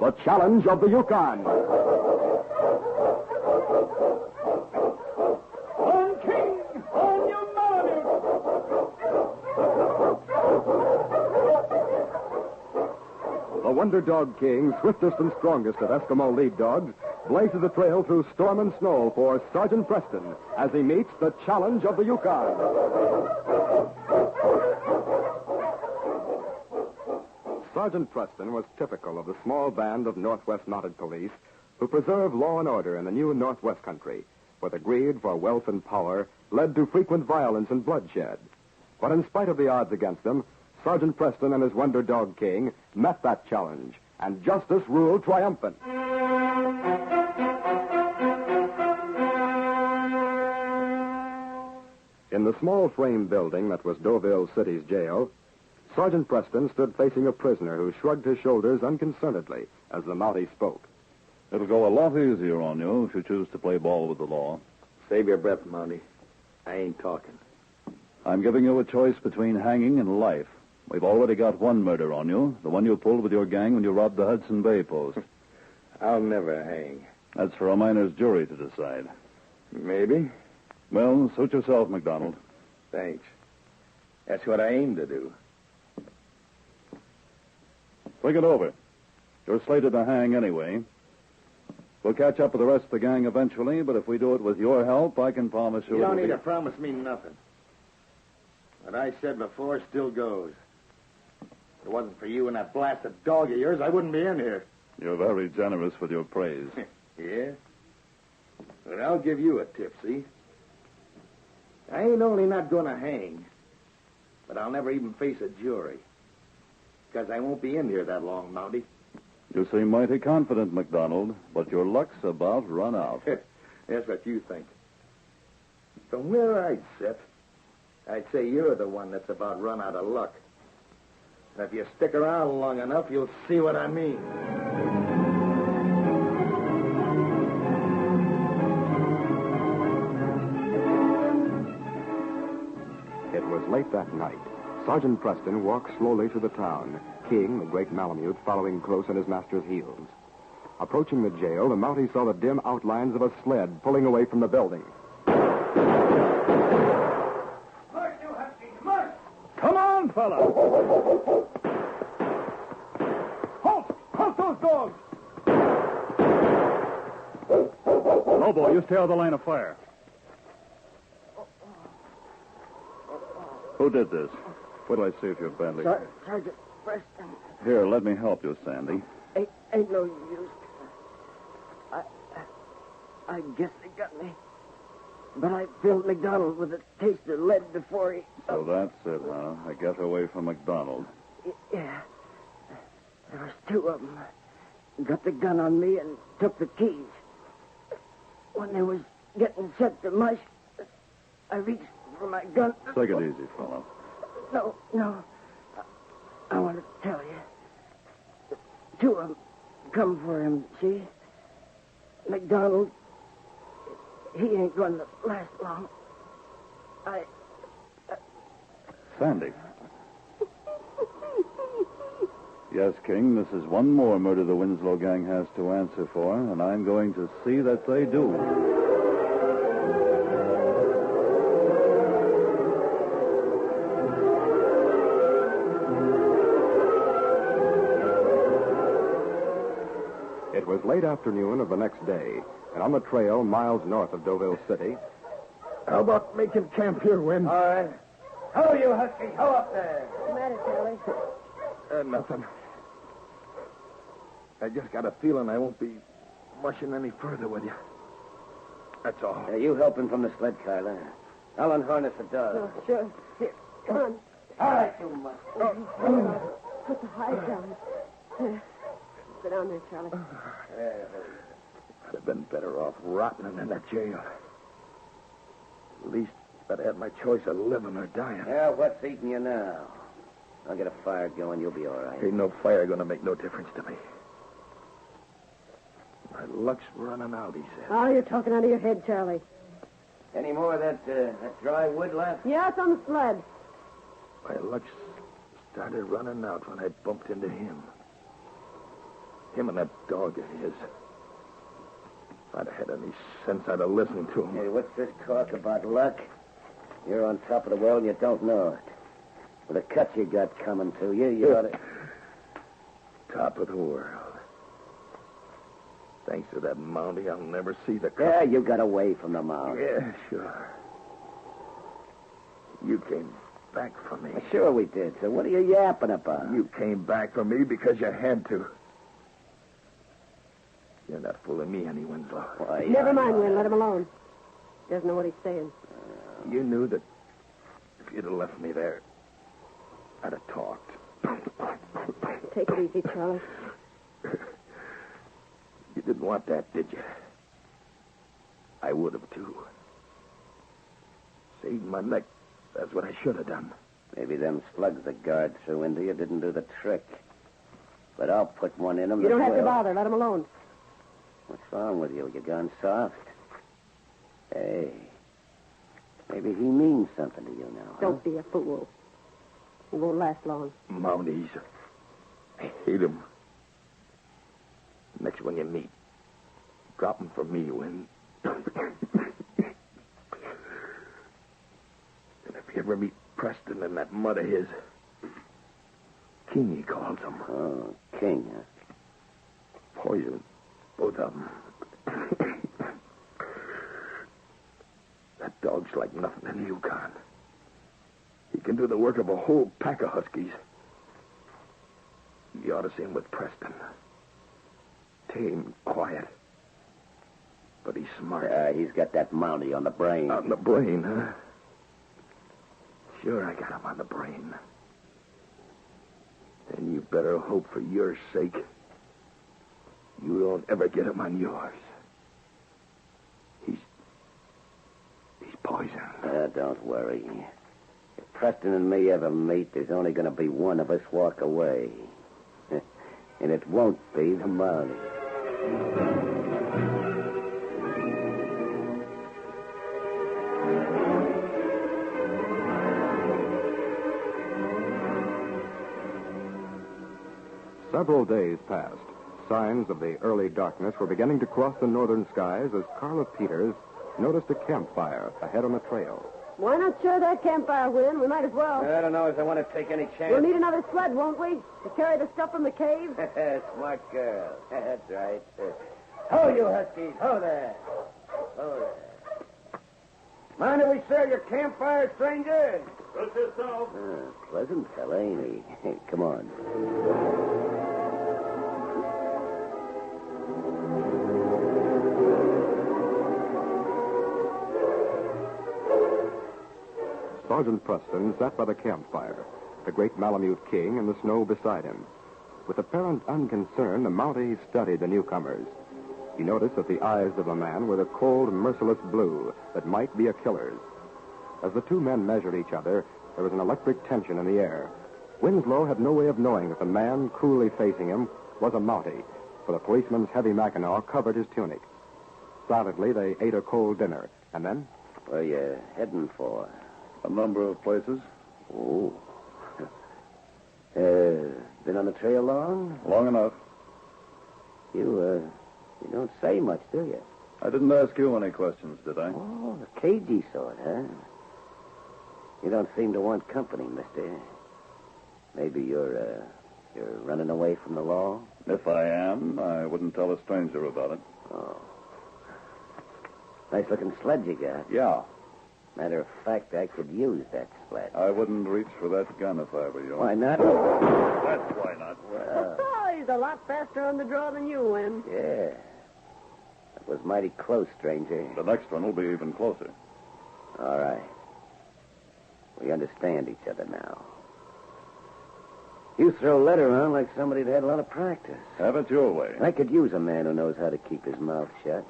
The Challenge of the Yukon. On King! On your Malamute! The Wonder Dog King, swiftest and strongest of Eskimo lead dogs, blazes the trail through storm and snow for Sergeant Preston as he meets the Challenge of the Yukon. Sergeant Preston was typical of the small band of Northwest Mounted Police who preserve law and order in the new Northwest country, where the greed for wealth and power led to frequent violence and bloodshed. But in spite of the odds against them, Sergeant Preston and his Wonder Dog King met that challenge, and justice ruled triumphant. In the small frame building that was Deauville City's jail, Sergeant Preston stood facing a prisoner who shrugged his shoulders unconcernedly as the Mountie spoke. It'll go a lot easier on you if you choose to play ball with the law. Save your breath, Mountie. I ain't talking. I'm giving you a choice between hanging and life. We've already got one murder on you, the one you pulled with your gang when you robbed the Hudson Bay post. I'll never hang. That's for a minor's jury to decide. Maybe. Well, suit yourself, McDonald. Thanks. That's what I aim to do. Think it over. You're slated to hang anyway. We'll catch up with the rest of the gang eventually, but if we do it with your help, I can promise you... You don't need to promise me nothing. What I said before still goes. If it wasn't for you and that blasted dog of yours, I wouldn't be in here. You're very generous with your praise. Yeah? But I'll give you a tip, see? I ain't only not going to hang, but I'll never even face a jury. Because I won't be in here that long, Mountie. You seem mighty confident, McDonald, but your luck's about run out. That's what you think. From where I sit, I'd say you're the one that's about run out of luck. And if you stick around long enough, you'll see what I mean. It was late that night. Sergeant Preston walked slowly through the town, King, the great Malamute, following close on his master's heels. Approaching the jail, the Mountie saw the dim outlines of a sled pulling away from the building. March, you Husky, march! Come on, fella! Halt! Halt those dogs! No, boy, you stay out of the line of fire. Who did this? Wait till I see if you're badly... Sergeant Preston. Here, let me help you, Sandy. Ain't no use. I guess they got me. But I filled McDonald with a taste of lead before he... So that's it, huh? I get away from McDonald. Yeah. There was two of them. Got the gun on me and took the keys. When they was getting set to mush, I reached for my gun. Take it easy, fella. No. I want to tell you. Two of them come for him, see? McDonald, he ain't going to last long. Sandy. Yes, King, this is one more murder the Winslow gang has to answer for, and I'm going to see that they do. It was late afternoon of the next day, and on the trail miles north of Deauville City... How about making camp here, Win? All right. How you, Husky? How up there? What's the matter, Charlie? Nothing. I just got a feeling I won't be mushing any further with you. That's all. You help him from the sled, Carla. I'll unharness the dog. Oh, sure. Here, come on. All right, you must. Put the hide down. Sit down there, Charlie. I'd have been better off rotting in that jail. At least I'd had my choice of living or dying. Yeah, what's eating you now? I'll get a fire going. You'll be all right. Ain't no fire going to make no difference to me. My luck's running out, he said. Oh, you're talking out of your head, Charlie. Any more of that dry wood left? Yeah, it's on the sled. My luck started running out when I bumped into him. Him and that dog of his. If I'd have had any sense, I'd have listened to him. Hey, what's this talk about luck? You're on top of the world and you don't know it. With the cut you got coming to you, you ought to... Top of the world. Thanks to that Mountie, I'll never see the... Yeah, you got away from the mound. Yeah, sure. You came back for me. Sure we did. So what are you yapping about? You came back for me because you had to. You're not fooling me any, Winslow. Why, Never mind, Win. Let him alone. He doesn't know what he's saying. You knew that if you'd have left me there, I'd have talked. Take it easy, Charlie. You didn't want that, did you? I would have, too. Saved my neck. That's what I should have done. Maybe them slugs the guard threw into you didn't do the trick. But I'll put one in them. You don't have to bother. Let him alone. What's wrong with you? You gone soft? Hey. Maybe he means something to you now. Huh? Don't be a fool. It won't last long. Mounties. I hate them. Next one you meet, drop them for me, Win. And if you ever meet Preston and that mud of his, King, he calls him. Oh, King, huh? Poison, both of them. That dog's like nothing in the Yukon. He can do the work of a whole pack of huskies. You ought to see him with Preston. Tame, quiet. But he's smart. He's got that Mountie on the brain. On the brain, huh? Sure, I got him on the brain. And you better hope for your sake you don't ever get him on yours. He's poison. Don't worry. If Preston and me ever meet, there's only going to be one of us walk away. And it won't be the Mountie. Several days passed. Signs of the early darkness were beginning to cross the northern skies as Carla Peters noticed a campfire ahead on the trail. Why not share that campfire, Win? We might as well. I don't know if I want to take any chance. We'll need another sled, won't we? To carry the stuff from the cave? Smart girl. That's right. Ho, you huskies. Ho there. Oh, Mind if we share your campfire, stranger? Suit yourself. pleasant fella, ain't he? Come on. Sergeant Preston sat by the campfire, the great Malamute King in the snow beside him. With apparent unconcern, the Mountie studied the newcomers. He noticed that the eyes of the man were the cold, merciless blue that might be a killer's. As the two men measured each other, there was an electric tension in the air. Winslow had no way of knowing that the man coolly facing him was a Mountie, for the policeman's heavy mackinaw covered his tunic. Silently, they ate a cold dinner, and then... Where you heading for? A number of places. Oh. Been on the trail long? Long enough. You don't say much, do you? I didn't ask you any questions, did I? Oh, the cagey sort, huh? You don't seem to want company, mister. Maybe you're running away from the law? If I am, I wouldn't tell a stranger about it. Oh. Nice-looking sled you got. Yeah. Matter of fact, I could use that sled. I wouldn't reach for that gun if I were you. Why not? That's why not. Well, Oh, he's a lot faster on the draw than you, Win. yeah. That was mighty close, stranger. The next one will be even closer. All right. We understand each other now. You throw lead around like somebody that had a lot of practice. Have it your way. I could use a man who knows how to keep his mouth shut.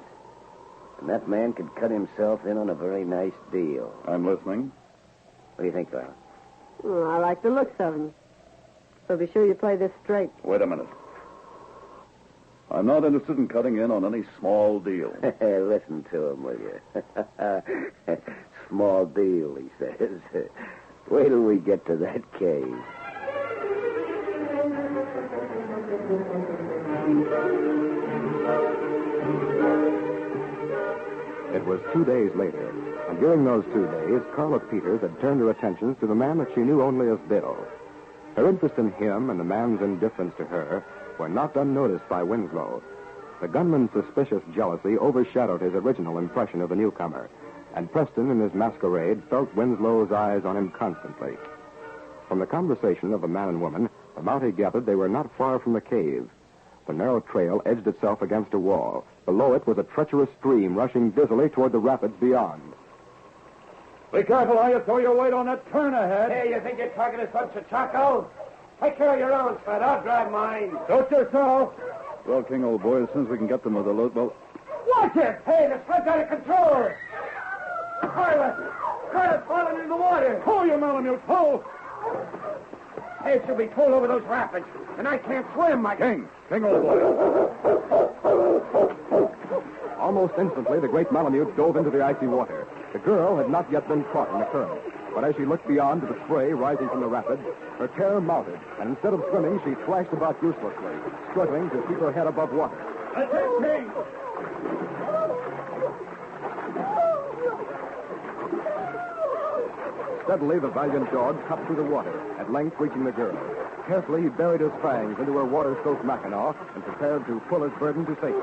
And that man could cut himself in on a very nice deal. I'm listening. What do you think, Carl? Oh, I like the looks of him. So be sure you play this straight. Wait a minute. I'm not interested in cutting in on any small deal. Listen to him, will you? Small deal, he says. Wait till we get to that cave. It was 2 days later, and during those 2 days, Carla Peters had turned her attentions to the man that she knew only as Bill. Her interest in him and the man's indifference to her were not unnoticed by Winslow. The gunman's suspicious jealousy overshadowed his original impression of the newcomer, and Preston, in his masquerade, felt Winslow's eyes on him constantly. From the conversation of the man and woman, the Mountie gathered they were not far from the cave. The narrow trail edged itself against a wall. Below it was a treacherous stream rushing dizzily toward the rapids beyond. Be careful how you throw your weight on that turn ahead. Hey, you think you're talking to some chachaco? Take care of your own, Spud. I'll drive mine. Suit yourself. Well, King, old boy, as soon as we can get them with the loot, well... Watch it! Hey, the Spud's out of control! Carla's falling into the water! Pull, you Malamute, pull! Hey, she'll be pulled over those rapids, and I can't swim, Mike. King, old boy. Almost instantly, the great Malamute dove into the icy water. The girl had not yet been caught in the current, but as she looked beyond to the spray rising from the rapids, her terror mounted, and instead of swimming, she splashed about uselessly, struggling to keep her head above water. That's it, King. Steadily, the valiant dog cut through the water, at length reaching the girl. Carefully, he buried his fangs into her water-soaked mackinaw and prepared to pull his burden to safety.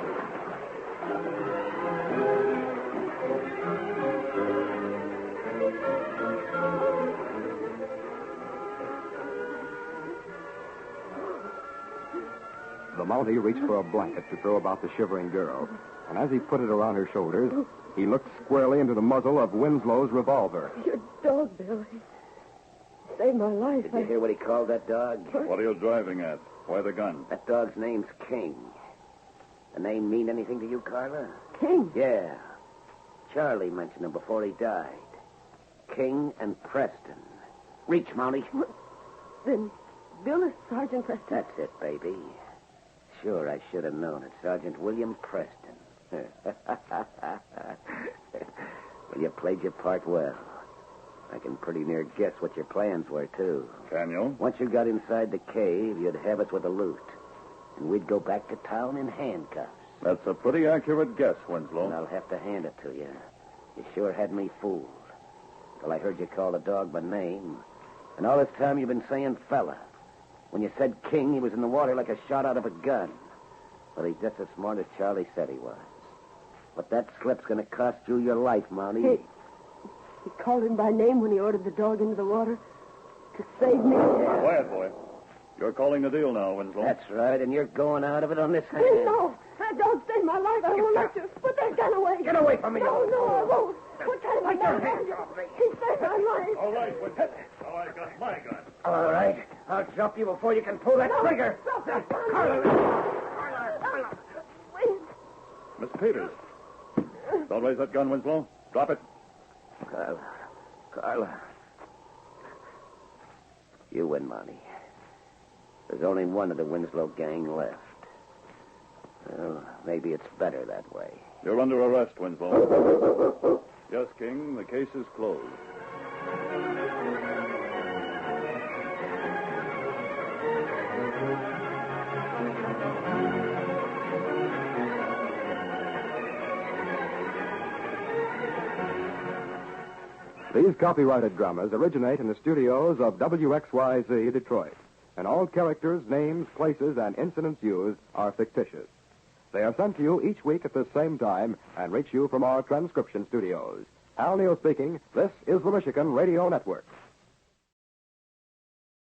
The Mountie reached for a blanket to throw about the shivering girl, and as he put it around her shoulders, he looked squarely into the muzzle of Winslow's revolver. Your dog, Bill. He saved my life. Did you hear what he called that dog? What are you driving at? Why the gun? That dog's name's King. The name mean anything to you, Carla? King? Yeah. Charlie mentioned him before he died. King and Preston. Reach, Mountie. Then Bill is Sergeant Preston. That's it, baby. Sure, I should have known it. Sergeant William Preston. Well, you played your part well. I can pretty near guess what your plans were, too. Can you? Once you got inside the cave, you'd have us with the loot. And we'd go back to town in handcuffs. That's a pretty accurate guess, Winslow. And I'll have to hand it to you. You sure had me fooled. Till I heard you call the dog by name. And all this time you've been saying fella. When you said King, he was in the water like a shot out of a gun. Well, he's just as smart as Charlie said he was. But that slip's going to cost you your life, Mountie. He called him by name when he ordered the dog into the water to save me. Quiet, boy. You're calling the deal now, Winslow. That's right, and you're going out of it on this hand. No, that dog saved my life. I won't let you. Put that gun away. Get away from me. No, I won't. What kind of a man are you? He saved my life. All right, Winslow. Now I got my gun. All right. I'll drop you before you can pull that trigger. Stop that gun. Carla. Wait. Miss Peters. Don't raise that gun, Winslow. Drop it. Carla. You win, Mountie. There's only one of the Winslow gang left. Well, maybe it's better that way. You're under arrest, Winslow. Yes, King, the case is closed. These copyrighted dramas originate in the studios of WXYZ Detroit, and all characters, names, places, and incidents used are fictitious. They are sent to you each week at the same time and reach you from our transcription studios. Al Neal speaking. This is the Michigan Radio Network.